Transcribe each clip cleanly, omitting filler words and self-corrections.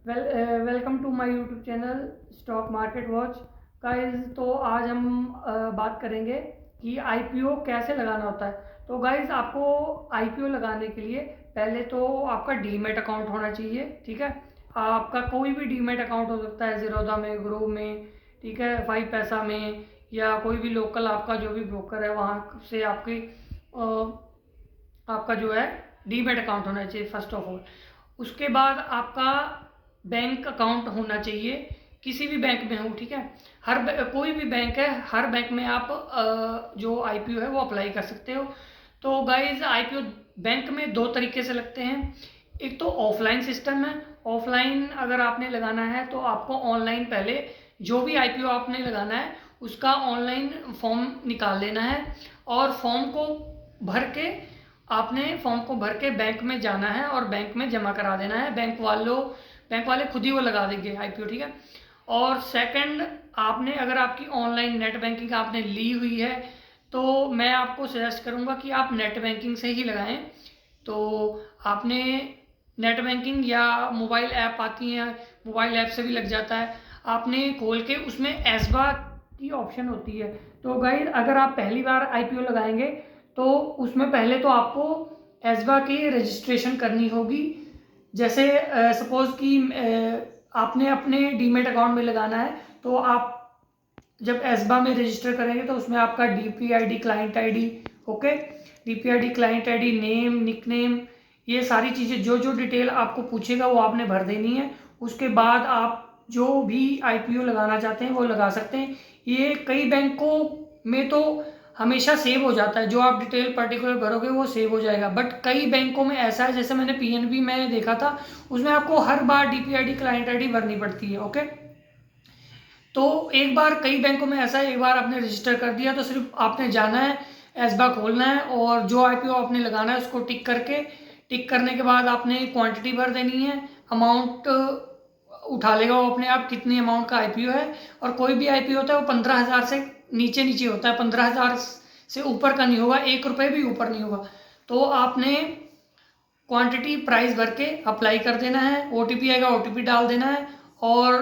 Welcome to my YouTube channel stock market watch guys. तो आज हम बात करेंगे कि आईपीओ कैसे लगाना होता है। तो गाइस, आपको आईपीओ लगाने के लिए पहले तो आपका डीमैट अकाउंट होना चाहिए। ठीक है, आपका कोई भी डीमैट अकाउंट हो सकता है, ज़ीरोधा में, ग्रो में, ठीक है, 5 पैसा में, या कोई भी लोकल आपका जो भी ब्रोकर है वहाँ से आपका जो है डीमैट अकाउंट होना चाहिए फर्स्ट ऑफ ऑल। उसके बाद आपका बैंक अकाउंट होना चाहिए, किसी भी बैंक में हो। ठीक है, कोई भी बैंक है, हर बैंक में आप जो आईपीओ है वो अप्लाई कर सकते हो। तो गाइज, आईपीओ बैंक में दो तरीके से लगते हैं। एक तो ऑफलाइन सिस्टम है। ऑफलाइन अगर आपने लगाना है तो आपको ऑनलाइन पहले जो भी आईपीओ आपने लगाना है उसका ऑनलाइन फॉर्म निकाल लेना है, और फॉर्म को भर के बैंक में जाना है और बैंक में जमा करा देना है। बैंक वाले खुद ही वो लगा देंगे आईपीओ। ठीक है, और सेकंड, आपने अगर आपकी ऑनलाइन नेट बैंकिंग आपने ली हुई है तो मैं आपको सजेस्ट करूंगा कि आप नेट बैंकिंग से ही लगाएं। तो आपने नेट बैंकिंग या मोबाइल ऐप आती हैं, मोबाइल ऐप से भी लग जाता है। आपने खोल के उसमें एसबा की ऑप्शन होती है। तो गाइस, अगर आप पहली बार आईपीओ लगाएंगे तो उसमें पहले तो आपको एसबा की रजिस्ट्रेशन करनी होगी। जैसे सपोज कि आपने अपने डीमैट अकाउंट में लगाना है, तो आप जब एसबा में रजिस्टर करेंगे तो उसमें आपका DPID client ID, okay, DPID client ID, name, nickname, ये सारी चीज़ें जो जो डिटेल आपको पूछेगा वो आपने भर देनी है। उसके बाद आप जो भी आईपीओ लगाना चाहते हैं वो लगा सकते हैं। ये कई बैंकों में तो हमेशा सेव हो जाता है, जो आप डिटेल पर्टिकुलर भरोगे वो सेव हो जाएगा, बट कई बैंकों में ऐसा है, जैसे मैंने पीएनबी में देखा था, उसमें आपको हर बार डीपीआईडी क्लाइंट आईडी भरनी पड़ती है। ओके, तो एक बार, कई बैंकों में ऐसा है, एक बार आपने रजिस्टर कर दिया तो सिर्फ आपने जाना है, एसबा खोलना है और जो आईपीओ आपने लगाना है उसको टिक करने के बाद आपने क्वांटिटी भर देनी है। अमाउंट उठा लेगा वो अपने आप कितनी अमाउंट का आईपीओ है, और कोई भी आईपीओ होता है वो 15,000 से नीचे होता है, 15,000 से ऊपर का नहीं होगा, 1 रुपये भी ऊपर नहीं होगा। तो आपने क्वांटिटी प्राइस भर के अप्लाई कर देना है, ओटीपी आएगा, ओटीपी डाल देना है और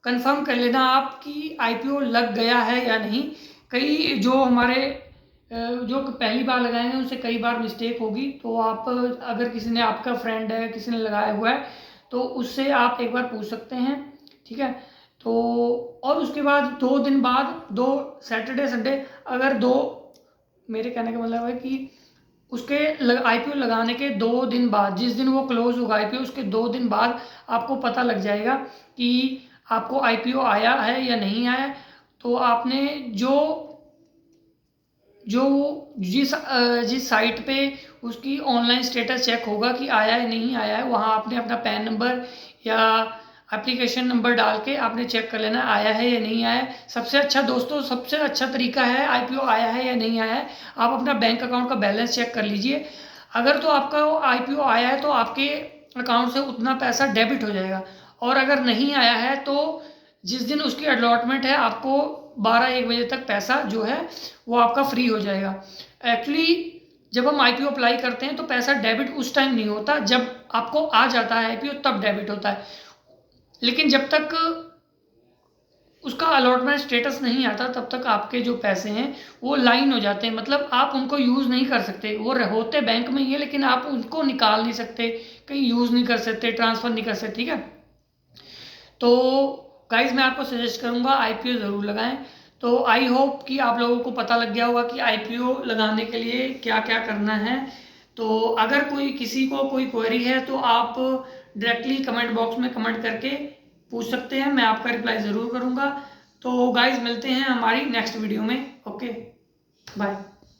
कंफर्म कर लेना आपकी आईपीओ लग गया है या नहीं। कई जो हमारे जो पहली बार लगाएंगे उनसे कई बार मिस्टेक होगी, तो आप अगर किसी ने, आपका फ्रेंड है, किसी ने लगाया हुआ है, तो उससे आप एक बार पूछ सकते हैं। ठीक है, तो और उसके बाद 2 दिन बाद, 2 सैटरडे संडे, अगर दो, मेरे कहने का मतलब है कि उसके आईपीओ लगाने के 2 दिन बाद, जिस दिन वो क्लोज होगा आईपीओ, उसके 2 दिन बाद आपको पता लग जाएगा कि आपको आईपीओ आया है या नहीं आया। तो आपने जो जिस साइट पे उसकी ऑनलाइन स्टेटस चेक होगा कि आया है नहीं आया है, वहाँ आपने अपना पैन नंबर या एप्लीकेशन नंबर डाल के आपने चेक कर लेना आया है या नहीं आया है। सबसे अच्छा दोस्तों, सबसे अच्छा तरीका है, आईपीओ आया है या नहीं आया है, आप अपना बैंक अकाउंट का बैलेंस चेक कर लीजिए। अगर तो आपका आईपीओ आया है तो आपके अकाउंट से उतना पैसा डेबिट हो जाएगा, और अगर नहीं आया है तो जिस दिन उसकी अलॉटमेंट है आपको 12-1 बजे तक पैसा जो है वो आपका फ्री हो जाएगा। एक्चुअली जब हम आईपीओ अप्लाई करते हैं तो पैसा डेबिट उस टाइम नहीं होता, जब आपको आ जाता है आईपीओ तब डेबिट होता है। लेकिन जब तक उसका अलॉटमेंट स्टेटस नहीं आता तब तक आपके जो पैसे हैं वो लाइन हो जाते हैं, मतलब आप उनको यूज़ नहीं कर सकते। वो होते बैंक में ही है लेकिन आप उनको निकाल नहीं सकते, कहीं यूज़ नहीं कर सकते, ट्रांसफ़र नहीं कर सकते। ठीक है, तो गाइज, मैं आपको सजेस्ट करूंगा आईपीओ ज़रूर लगाएं। तो आई होप कि आप लोगों को पता लग गया होगा कि आईपीओ लगाने के लिए क्या क्या करना है। तो अगर किसी को कोई क्वेरी है तो आप डायरेक्टली कमेंट बॉक्स में कमेंट करके पूछ सकते हैं, मैं आपका रिप्लाई ज़रूर करूंगा। तो गाइज, मिलते हैं हमारी नेक्स्ट वीडियो में। Okay, bye.